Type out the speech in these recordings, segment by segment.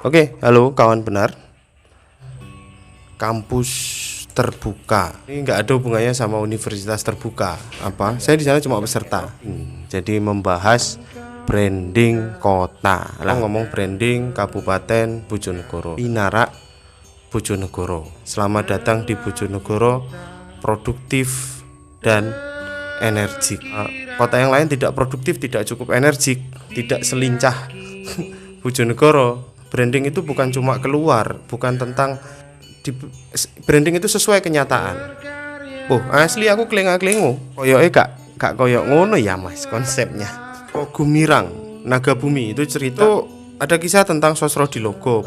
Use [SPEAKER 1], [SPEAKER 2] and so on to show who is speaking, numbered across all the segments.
[SPEAKER 1] Oke, halo kawan benar. Kampus terbuka ini nggak ada hubungannya sama universitas terbuka. Saya di sana cuma peserta. Jadi membahas branding kota. Ngomong branding Kabupaten Bojonegoro. Pinarak Bojonegoro. Selamat datang di Bojonegoro, produktif dan energik. Kota yang lain tidak produktif, tidak cukup energik, tidak selincah Bojonegoro. Branding itu bukan cuma keluar, bukan tentang branding itu sesuai kenyataan. Asli aku klenga-klengo. Koyoke gak koyok ngono ya Mas konsepnya. Gumirang, Naga Bumi itu cerita ada kisah tentang sosro di logo.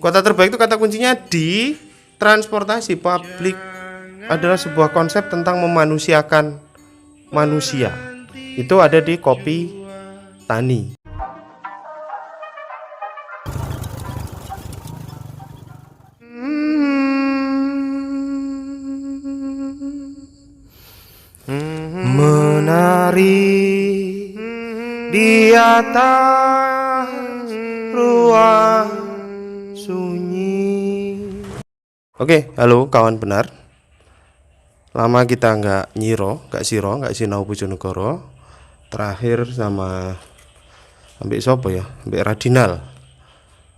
[SPEAKER 1] Kota terbaik itu kata kuncinya di transportasi publik adalah sebuah konsep tentang memanusiakan manusia. Itu ada di Kopi Tani. Menari di atas ruang sunyi. Oke, halo kawan benar. Lama kita nggak sinau Bojonegoro. Terakhir sama ambek sopo ya, ambek Radinal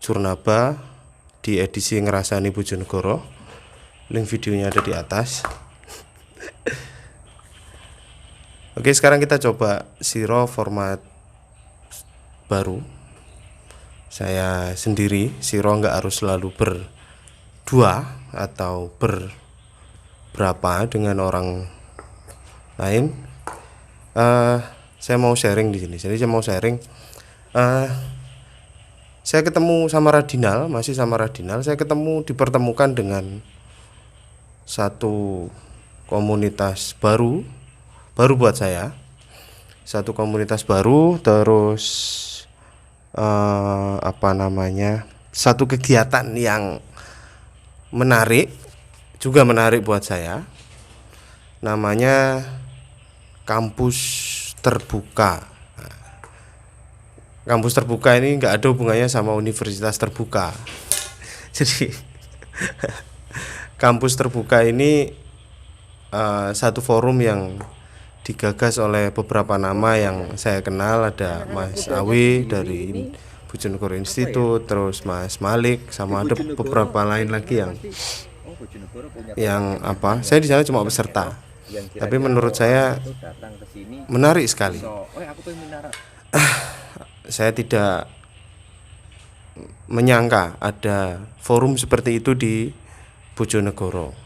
[SPEAKER 1] Jurnaba di edisi ngerasani Bojonegoro. Link videonya ada di atas. Oke, sekarang kita coba siro format baru. Saya sendiri, siro nggak harus selalu berdua atau berberapa dengan orang lain. Saya mau sharing di sini. Jadi saya mau sharing. Saya ketemu sama Radinal, masih sama Radinal. Saya dipertemukan dengan satu komunitas baru buat saya, satu komunitas baru, terus satu kegiatan yang menarik buat saya, namanya kampus terbuka. Kampus terbuka ini nggak ada hubungannya sama universitas terbuka. Jadi kampus terbuka ini satu forum yang digagas oleh beberapa nama yang saya kenal. Ada Mas Awi dari Bojonegoro Institute, terus Mas Malik, sama ada beberapa lain lagi yang saya di sana cuma peserta. Tapi menurut saya menarik sekali. Saya tidak menyangka ada forum seperti itu di Bojonegoro.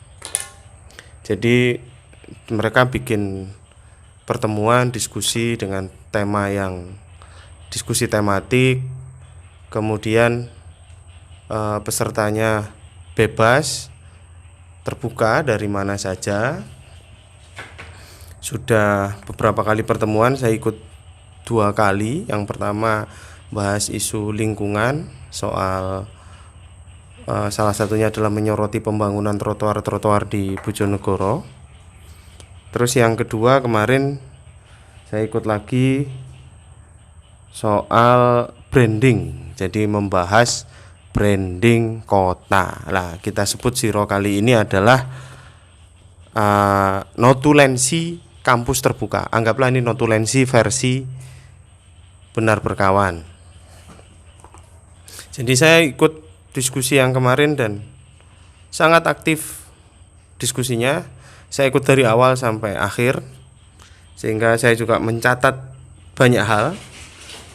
[SPEAKER 1] Jadi mereka bikin pertemuan diskusi dengan diskusi tematik, kemudian pesertanya bebas, terbuka dari mana saja. Sudah beberapa kali pertemuan, saya ikut 2 kali. Yang pertama bahas isu lingkungan, soal salah satunya adalah menyoroti pembangunan trotoar di Bojonegoro. Terus yang kedua kemarin saya ikut lagi soal branding. Jadi membahas branding kota. Lah, kita sebut siro kali ini adalah notulensi kampus terbuka. Anggaplah ini notulensi versi Benar Berkawan. Jadi saya ikut diskusi yang kemarin dan sangat aktif diskusinya. Saya ikut dari awal sampai akhir, sehingga saya juga mencatat banyak hal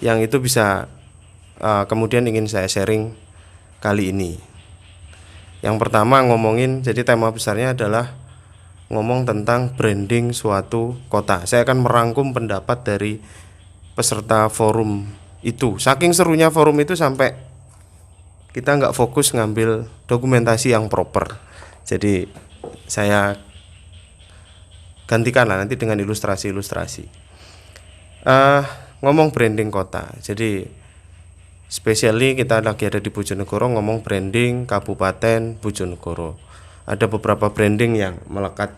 [SPEAKER 1] yang itu bisa kemudian ingin saya sharing kali ini. Yang pertama jadi tema besarnya adalah ngomong tentang branding suatu kota. Saya akan merangkum pendapat dari peserta forum itu. Saking serunya forum itu sampai kita nggak fokus ngambil dokumentasi yang proper. Jadi saya gantikan nanti dengan ilustrasi-ilustrasi. Ngomong branding kota. Jadi spesially kita lagi ada di Bojonegoro, ngomong branding Kabupaten Bojonegoro. Ada beberapa branding yang melekat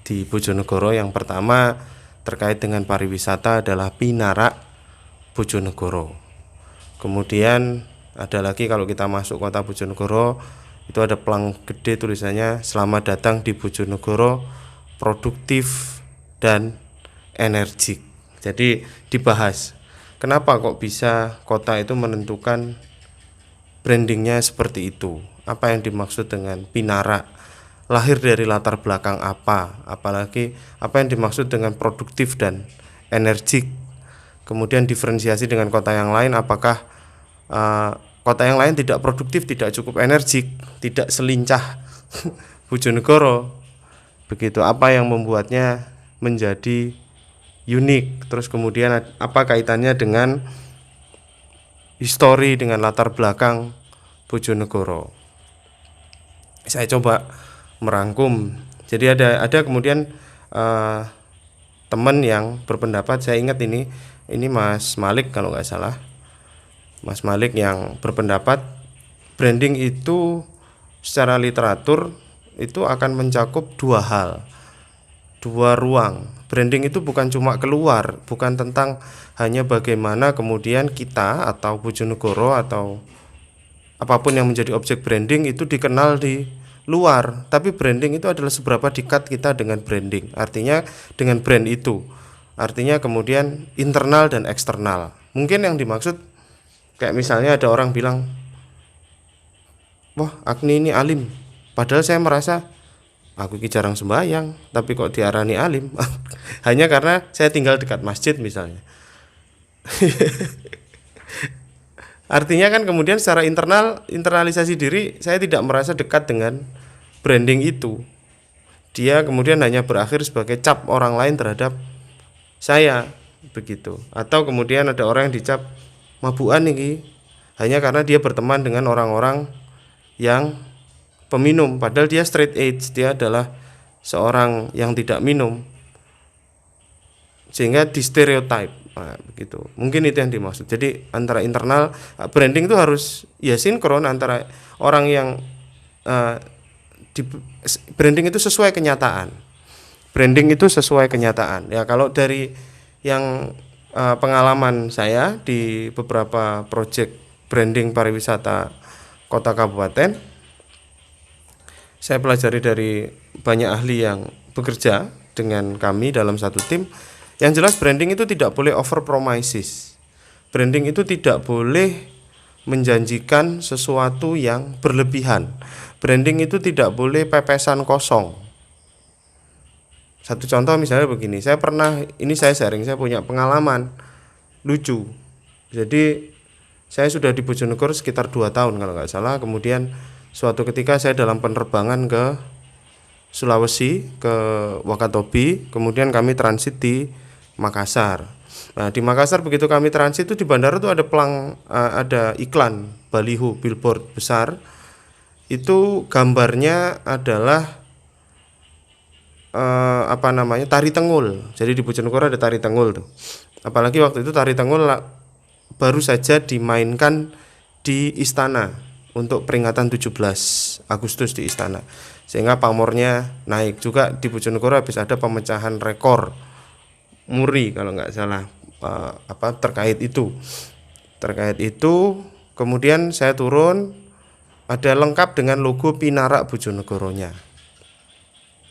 [SPEAKER 1] di Bojonegoro. Yang pertama terkait dengan pariwisata adalah Pinarak Bojonegoro. Kemudian Ada lagi kalau kita masuk kota Bojonegoro itu ada pelang gede tulisannya selamat datang di Bojonegoro, produktif dan energik. Jadi dibahas kenapa kok bisa kota itu menentukan brandingnya seperti itu, apa yang dimaksud dengan Pinara, lahir dari latar belakang apa, apalagi apa yang dimaksud dengan produktif dan energik. Kemudian diferensiasi dengan kota yang lain, apakah kota yang lain tidak produktif, tidak cukup energik, tidak selincah Bojonegoro. Begitu, apa yang membuatnya menjadi unik. Terus kemudian apa kaitannya dengan histori, dengan latar belakang Bojonegoro. Saya coba merangkum. Jadi ada kemudian teman yang berpendapat, saya ingat ini Mas Malik kalau nggak salah, Mas Malik yang berpendapat branding itu secara literatur itu akan mencakup dua hal, dua ruang. Branding itu bukan cuma keluar, bukan tentang hanya bagaimana kemudian kita atau Bojonegoro atau apapun yang menjadi objek branding itu dikenal di luar, tapi branding itu adalah seberapa dekat kita dengan branding, artinya dengan brand itu, artinya kemudian internal dan eksternal. Mungkin yang dimaksud kayak misalnya ada orang bilang, wah Agni ini alim, padahal saya merasa aku ini jarang sembahyang, tapi kok diarani alim hanya karena saya tinggal dekat masjid misalnya. Artinya kan kemudian secara internalisasi diri, saya tidak merasa dekat dengan branding itu. Dia kemudian hanya berakhir sebagai cap orang lain terhadap saya, begitu. Atau kemudian ada orang yang dicap mabukan ini hanya karena dia berteman dengan orang-orang yang peminum, padahal dia straight edge, dia adalah seorang yang tidak minum, sehingga di stereotype. Nah, begitu. Mungkin itu yang dimaksud. Jadi antara internal branding itu harus ya sinkron antara orang yang branding itu sesuai kenyataan. Branding itu sesuai kenyataan. Ya kalau dari yang pengalaman saya di beberapa proyek branding pariwisata kota kabupaten, saya pelajari dari banyak ahli yang bekerja dengan kami dalam satu tim. Yang jelas branding itu tidak boleh over promises. Branding itu tidak boleh menjanjikan sesuatu yang berlebihan. Branding itu tidak boleh pepesan kosong. Satu contoh misalnya begini, saya sharing, saya punya pengalaman lucu. Jadi saya sudah di Bojonegoro sekitar 2 tahun kalau nggak salah. Kemudian suatu ketika saya dalam penerbangan ke Sulawesi, ke Wakatobi, kemudian kami transit di Makassar. Nah di Makassar begitu kami transit itu di bandara tuh ada iklan baliho billboard besar. Itu gambarnya adalah tari Tengul. Jadi di Bojonegoro ada tari Tengul tuh. Apalagi waktu itu tari Tengul baru saja dimainkan di istana untuk peringatan 17 Agustus di istana. Sehingga pamornya naik. Juga di Bojonegoro habis ada pemecahan rekor muri kalau nggak salah terkait itu. Kemudian saya turun, ada lengkap dengan logo Pinara Bojonegoronya.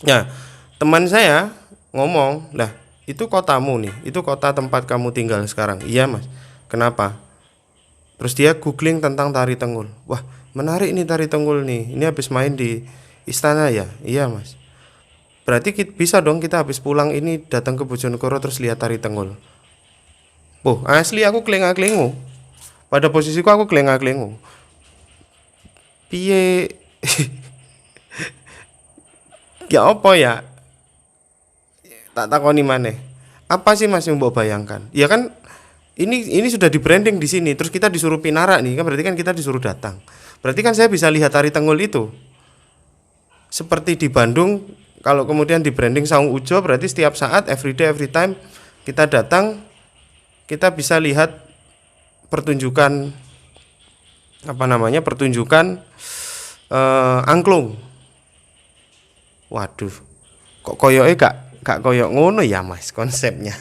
[SPEAKER 1] Nah teman saya ngomong, lah itu kotamu nih, itu kota tempat kamu tinggal sekarang. Iya mas. Kenapa? Terus dia googling tentang tari Tengul. Wah menarik nih tari Tengul nih, ini habis main di istana ya. Iya mas. Berarti bisa dong kita habis pulang ini datang ke Bojonegoro terus lihat tari Tengul. Asli aku kelengah-kelengu. Pada posisiku aku kelengah-kelengu. Piye? Ya apa ya? Tak takoni maneh. Apa sih Mas yang mbok bayangkan? Ya kan ini sudah di branding di sini, terus kita disuruh Pinara nih, kan berarti kan kita disuruh datang. Berarti kan saya bisa lihat tari Tengul itu. Seperti di Bandung, kalau kemudian di branding Saung Ujo, berarti setiap saat, every day, every time kita datang, kita bisa lihat pertunjukan angklung. Waduh, kok koyoke gak koyok ngono ya mas konsepnya.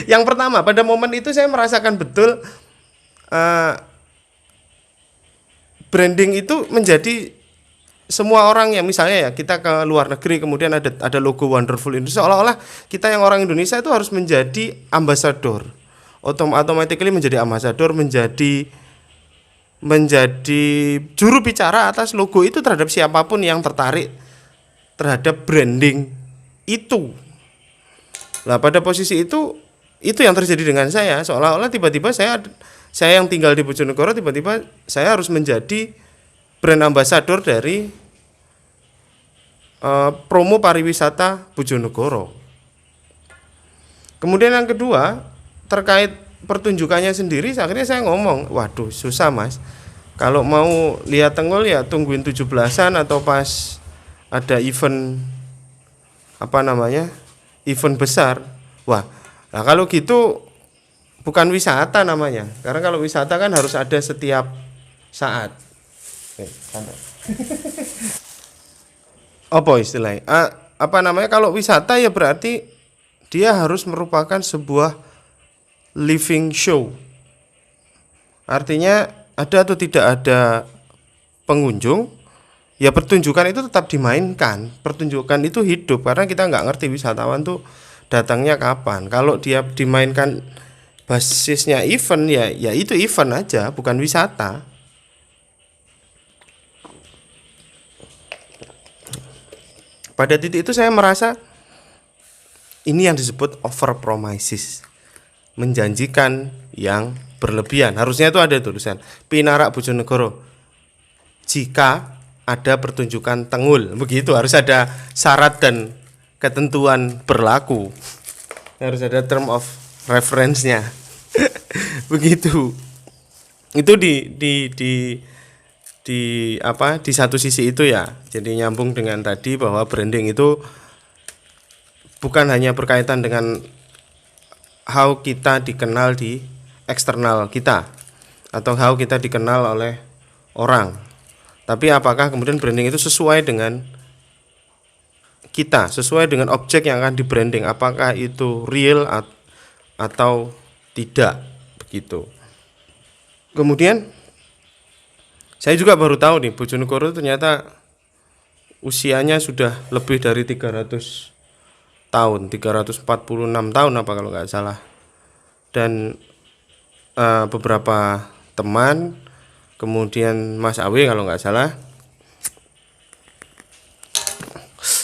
[SPEAKER 1] Yang pertama, pada momen itu saya merasakan betul uh, branding itu menjadi semua orang yang misalnya ya kita ke luar negeri kemudian ada logo Wonderful Indonesia, seolah-olah kita yang orang Indonesia itu harus menjadi ambasador, automatically menjadi ambasador, menjadi juru bicara atas logo itu terhadap siapapun yang tertarik terhadap branding itu. Nah pada posisi itu yang terjadi dengan saya, seolah-olah tiba-tiba saya yang tinggal di Bojonegoro tiba-tiba saya harus menjadi brand ambassador dari promo pariwisata Bojonegoro. Kemudian yang kedua terkait pertunjukannya sendiri, akhirnya saya ngomong, waduh susah mas, kalau mau lihat Tenggol ya tungguin 17-an atau pas ada event event besar. Wah, nah kalau gitu bukan wisata namanya, karena kalau wisata kan harus ada setiap saat. Apa istilahnya? Kalau wisata ya berarti dia harus merupakan sebuah living show. Artinya ada atau tidak ada pengunjung, ya pertunjukan itu tetap dimainkan. Pertunjukan itu hidup karena kita nggak ngerti wisatawan tuh datangnya kapan. Kalau dia dimainkan basisnya event ya itu event aja, bukan wisata. Pada titik itu saya merasa ini yang disebut over promises, menjanjikan yang berlebihan. Harusnya itu ada tulisan Pinarak Bojonegoro jika ada pertunjukan Tenggul, begitu harus ada syarat dan ketentuan berlaku, harus ada term of reference-nya. Begitu. Itu di satu sisi itu ya. Jadi nyambung dengan tadi bahwa branding itu bukan hanya berkaitan dengan how kita dikenal di eksternal kita atau how kita dikenal oleh orang, tapi apakah kemudian branding itu sesuai dengan kita, sesuai dengan objek yang akan di branding, apakah itu real atau tidak, begitu. Kemudian saya juga baru tahu nih Bojonegoro ternyata usianya sudah lebih dari 300 tahun, 346 tahun apa kalau nggak salah. Dan beberapa teman, kemudian Mas Awe kalau nggak salah,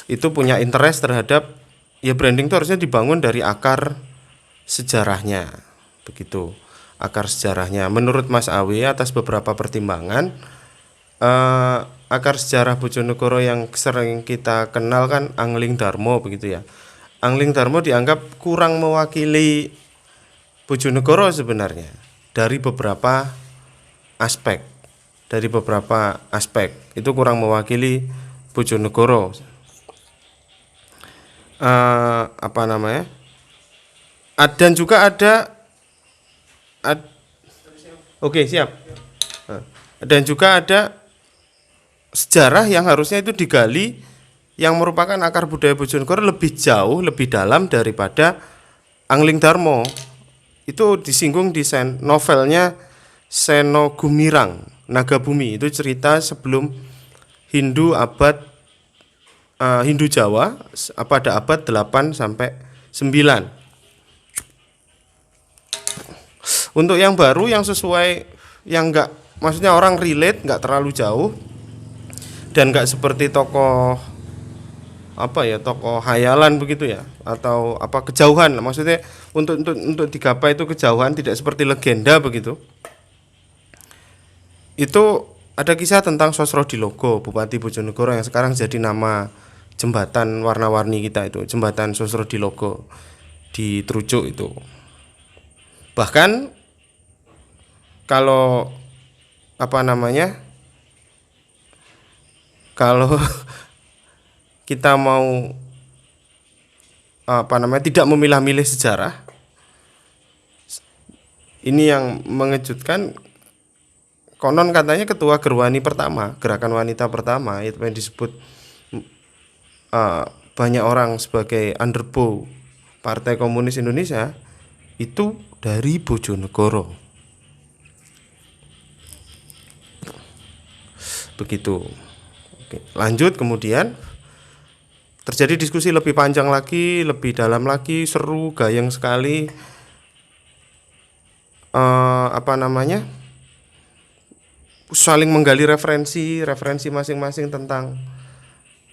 [SPEAKER 1] itu punya interest terhadap ya branding itu harusnya dibangun dari akar sejarahnya, begitu. Akar sejarahnya menurut Mas Awe atas beberapa pertimbangan, akar sejarah Bojonegoro yang sering kita kenal kan Angling Darmo, begitu ya. Angling Darmo dianggap kurang mewakili Bojonegoro sebenarnya dari beberapa aspek. Itu kurang mewakili Bojonegoro. Dan juga oke, siap. Dan juga ada sejarah yang harusnya itu digali, yang merupakan akar budaya Bojonegoro lebih jauh, lebih dalam daripada Angling Darmo. Itu disinggung di novelnya Seno Gumirang, Naga Bumi. Itu cerita sebelum Hindu Jawa pada abad 8 sampai 9. Untuk yang baru, yang sesuai, yang enggak, maksudnya orang relate, enggak terlalu jauh dan enggak seperti tokoh hayalan begitu ya, atau kejauhan, maksudnya untuk digapai itu kejauhan, tidak seperti legenda begitu. Itu ada kisah tentang Sosrodilogo, Bupati Bojonegoro yang sekarang jadi nama jembatan warna-warni kita itu, jembatan Sosrodilogo di Trucuk itu. Bahkan kalau kalau kita mau tidak memilah-milih sejarah, ini yang mengejutkan, konon katanya ketua Gerwani pertama, gerakan wanita pertama, itu yang disebut banyak orang sebagai underbow Partai Komunis Indonesia itu dari Bojonegoro. Begitu. Oke, lanjut kemudian terjadi diskusi lebih panjang lagi, lebih dalam lagi, seru, gayeng sekali. Saling menggali referensi masing-masing tentang.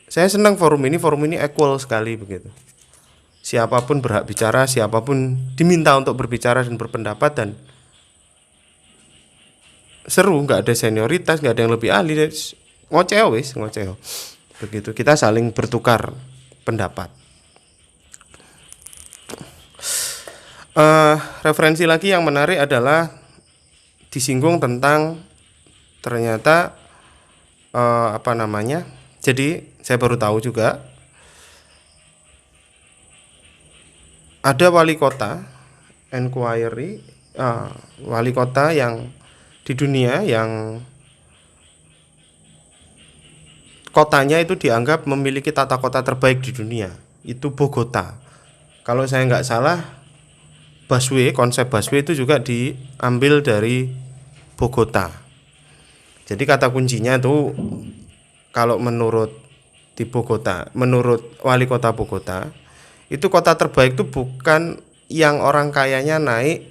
[SPEAKER 1] Saya senang forum ini equal sekali begitu. Siapapun berhak bicara, siapapun diminta untuk berbicara dan berpendapat, dan seru, nggak ada senioritas, nggak ada yang lebih ahli, ngoceh. Begitu, kita saling bertukar pendapat. Referensi lagi yang menarik adalah disinggung tentang ternyata jadi saya baru tahu juga ada wali kota inquiry, wali kota yang di dunia yang kotanya itu dianggap memiliki tata kota terbaik di dunia, itu Bogota. Kalau saya nggak salah, konsep busway itu juga diambil dari Bogota. Jadi kata kuncinya tuh kalau menurut wali kota Bogota, itu kota terbaik itu bukan yang orang kayanya naik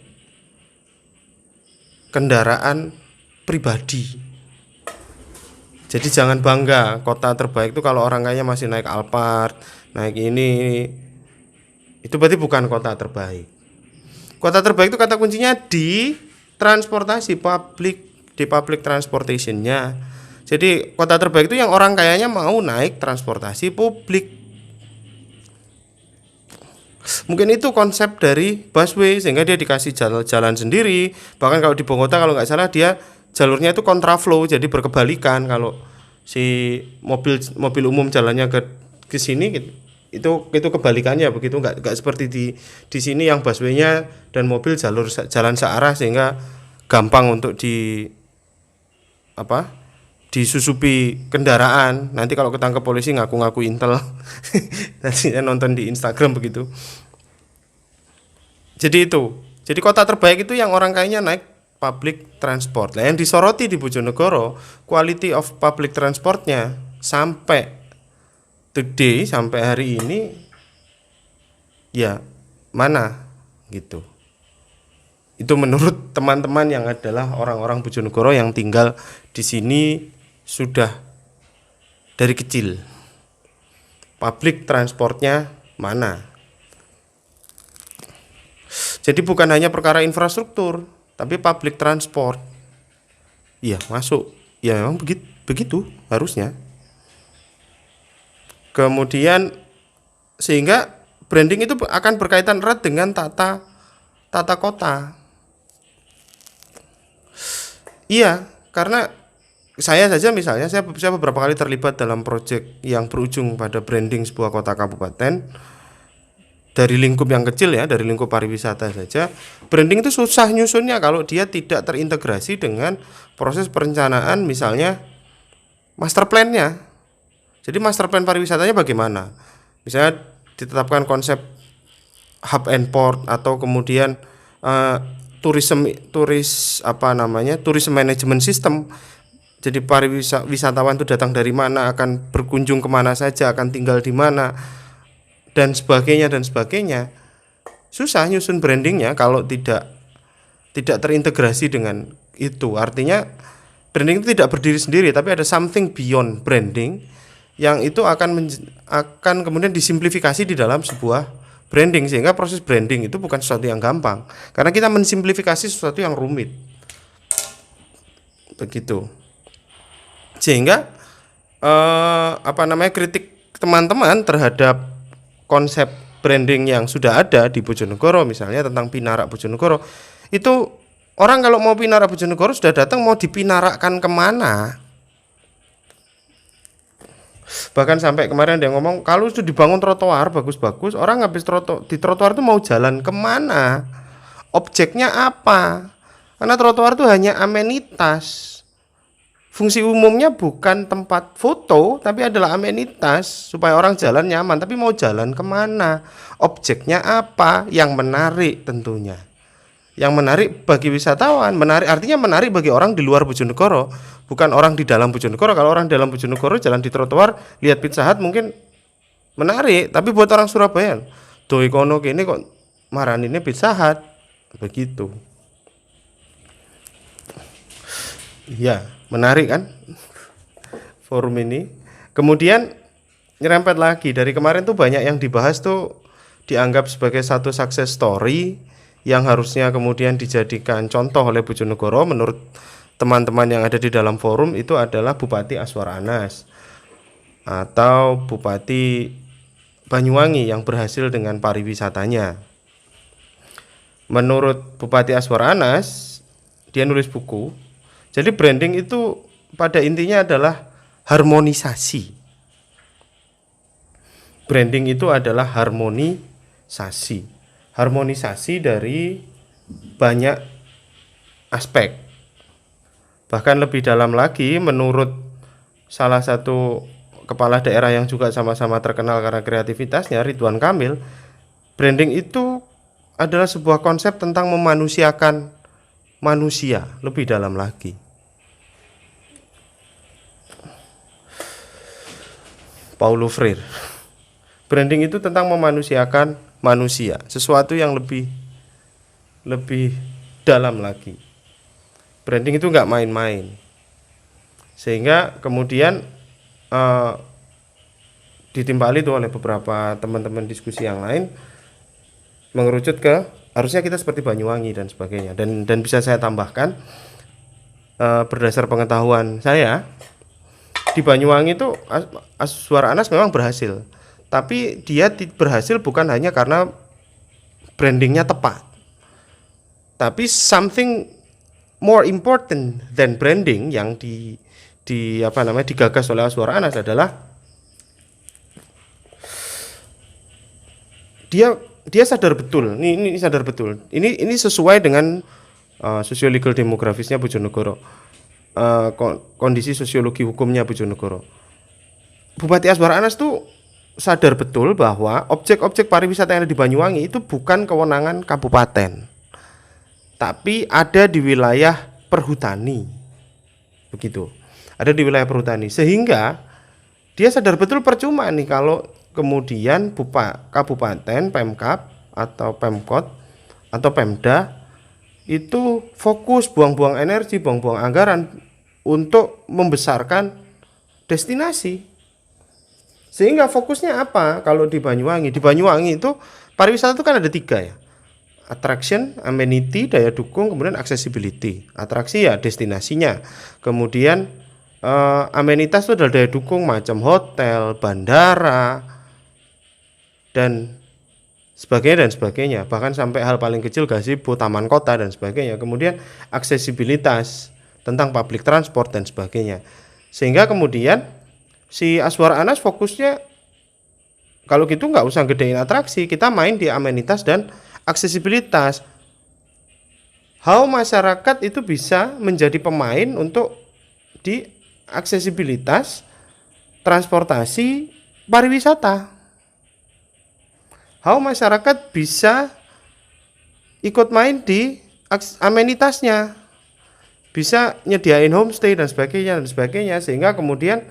[SPEAKER 1] kendaraan pribadi. Jadi jangan bangga, kota terbaik itu kalau orang kaya masih naik Alphard, naik ini, itu berarti bukan kota terbaik. Kota terbaik itu kata kuncinya di transportasi public transportation-nya. Jadi kota terbaik itu yang orang kayanya mau naik transportasi publik. Mungkin itu konsep dari busway, sehingga dia dikasih jalan sendiri. Bahkan kalau di Bogota kalau nggak salah dia jalurnya itu kontraflow, jadi berkebalikan. Kalau si mobil umum jalannya ke sini itu kebalikannya begitu, nggak seperti di sini yang busway-nya dan mobil jalan searah, sehingga gampang untuk disusupi kendaraan. Nanti kalau ketangkep polisi ngaku-ngaku intel. Nanti saya nonton di Instagram begitu. Jadi kota terbaik itu yang orang kayaknya naik public transport. Nah, yang disoroti di Bojonegoro, quality of public transportnya sampai hari ini ya mana gitu. Itu menurut teman-teman yang adalah orang-orang Bojonegoro yang tinggal di sini sudah dari kecil. Public transportnya mana? Jadi bukan hanya perkara infrastruktur, tapi public transport. Iya, masuk. Ya memang begitu harusnya. Kemudian sehingga branding itu akan berkaitan erat dengan tata kota. Iya, karena saya saja misalnya saya beberapa kali terlibat dalam proyek yang berujung pada branding sebuah kota kabupaten. Dari lingkup yang kecil ya, dari lingkup pariwisata saja, branding itu susah nyusunnya kalau dia tidak terintegrasi dengan proses perencanaan, misalnya master plan-nya. Jadi master plan pariwisatanya bagaimana? Misalnya ditetapkan konsep hub and port, atau kemudian tourism management system. Jadi wisatawan itu datang dari mana, akan berkunjung kemana saja, akan tinggal di mana, dan sebagainya. Susah nyusun brandingnya kalau tidak terintegrasi dengan itu. Artinya branding itu tidak berdiri sendiri, tapi ada something beyond branding yang itu akan kemudian disimplifikasi di dalam sebuah branding, sehingga proses branding itu bukan sesuatu yang gampang karena kita mensimplifikasi sesuatu yang rumit. Begitu. Sehingga kritik teman-teman terhadap konsep branding yang sudah ada di Bojonegoro, misalnya tentang Pinarak Bojonegoro, itu orang kalau mau Pinarak Bojonegoro sudah datang, mau dipinarakkan kemana? Bahkan sampai kemarin dia ngomong kalau sudah dibangun trotoar bagus-bagus, orang habis di trotoar itu mau jalan kemana? Objeknya apa? Karena trotoar itu hanya amenitas, Fungsi umumnya bukan tempat foto, tapi adalah amenitas supaya orang jalan nyaman. Tapi mau jalan kemana? Objeknya apa? Yang menarik tentunya. Yang menarik bagi wisatawan, menarik artinya menarik bagi orang di luar Bojonegoro, bukan orang di dalam Bojonegoro. Kalau orang dalam Bojonegoro jalan di trotoar, lihat Pizza Hut mungkin menarik, tapi buat orang Surabaya, doi kono kene kok maranine Pizza Hut, begitu. Ya, menarik kan forum ini. Kemudian nyerempet lagi dari kemarin tuh banyak yang dibahas tuh dianggap sebagai satu success story yang harusnya kemudian dijadikan contoh oleh Bojonegoro. Menurut teman-teman yang ada di dalam forum itu adalah Bupati Aswar Anas atau Bupati Banyuwangi yang berhasil dengan pariwisatanya. Menurut Bupati Aswar Anas, dia nulis buku. Jadi branding itu pada intinya adalah harmonisasi. Branding itu adalah harmonisasi. Harmonisasi dari banyak aspek. Bahkan lebih dalam lagi, menurut salah satu kepala daerah yang juga sama-sama terkenal karena kreativitasnya, Ridwan Kamil, branding itu adalah sebuah konsep tentang memanusiakan manusia lebih dalam lagi. Paulo Freire. Branding itu tentang memanusiakan manusia, sesuatu yang lebih dalam lagi. Branding itu nggak main-main. Sehingga kemudian ditimbali tuh oleh beberapa teman-teman diskusi yang lain mengerucut ke harusnya kita seperti Banyuwangi dan sebagainya. Dan bisa saya tambahkan berdasar pengetahuan saya, di Banyuwangi itu Aswar Anas memang berhasil, tapi dia berhasil bukan hanya karena brandingnya tepat, tapi something more important than branding yang digagas oleh Aswar Anas adalah dia sadar betul, ini sadar betul, ini sesuai dengan sosio-legal demografisnya Bojonegoro. Kondisi sosiologi hukumnya Bojonegoro. Bupati Aswar Anas tuh sadar betul bahwa objek-objek pariwisata yang ada di Banyuwangi itu bukan kewenangan kabupaten, tapi ada di wilayah perhutani. Begitu. Ada di wilayah perhutani. Sehingga dia sadar betul percuma nih kalau kemudian kabupaten, Pemkab atau Pemkot atau Pemda itu fokus buang-buang energi, buang-buang anggaran untuk membesarkan destinasi. Sehingga fokusnya apa? Kalau di Banyuwangi itu pariwisata itu kan ada 3 ya. Attraction, amenity, daya dukung, kemudian accessibility. Atraksi ya destinasinya. Kemudian amenitas itu adalah daya dukung macam hotel, bandara, dan sebagainya, bahkan sampai hal paling kecil gazebo, taman kota dan sebagainya. Kemudian aksesibilitas tentang public transport dan sebagainya. Sehingga kemudian si Aswar Anas fokusnya kalau gitu nggak usah gedein atraksi, kita main di amenitas dan aksesibilitas. How masyarakat itu bisa menjadi pemain untuk di aksesibilitas, transportasi, pariwisata. How masyarakat bisa ikut main di amenitasnya, bisa nyediain homestay dan sebagainya, sehingga kemudian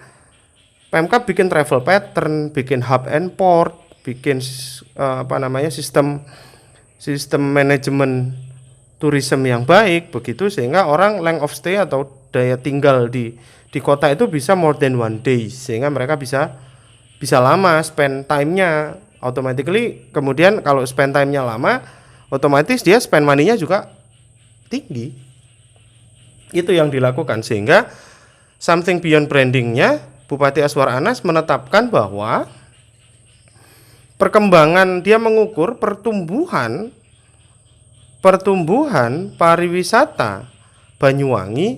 [SPEAKER 1] Pemkab bikin travel pattern, bikin hub and port, bikin sistem manajemen tourism yang baik begitu, sehingga orang length of stay atau daya tinggal di kota itu bisa more than 1 day, sehingga mereka bisa lama spend time-nya. Automatically kemudian kalau spend time-nya lama, otomatis dia spend money-nya juga tinggi. Itu yang dilakukan, sehingga something beyond branding-nya Bupati Aswar Anas menetapkan bahwa perkembangan, dia mengukur pertumbuhan pariwisata Banyuwangi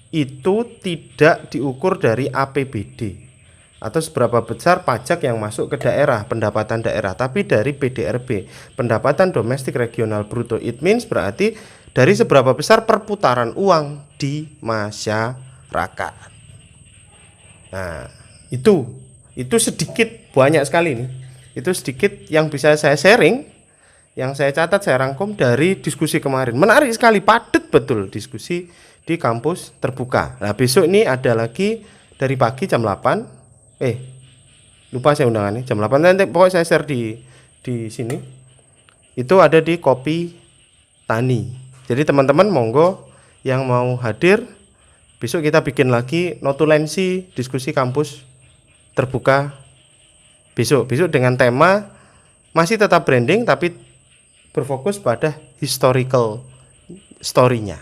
[SPEAKER 1] itu tidak diukur dari APBD atau seberapa besar pajak yang masuk ke daerah, pendapatan daerah, tapi dari PDRB, pendapatan domestik regional bruto. It means berarti dari seberapa besar perputaran uang di masyarakat. Nah, itu sedikit, banyak sekali nih. Itu sedikit yang bisa saya sharing, yang saya catat, saya rangkum dari diskusi kemarin. Menarik sekali, padat betul diskusi di kampus terbuka. Nah, besok ini ada lagi dari pagi jam 8. Lupa saya undangannya jam 8, nanti pokoknya saya share di sini. Itu ada di Kopi Tani. Jadi teman-teman monggo yang mau hadir, besok kita bikin lagi notulensi diskusi kampus terbuka besok dengan tema masih tetap branding tapi berfokus pada historical story-nya.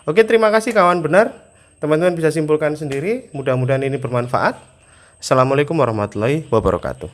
[SPEAKER 1] Oke, terima kasih kawan benar. Teman-teman bisa simpulkan sendiri, mudah-mudahan ini bermanfaat. Assalamualaikum warahmatullahi wabarakatuh.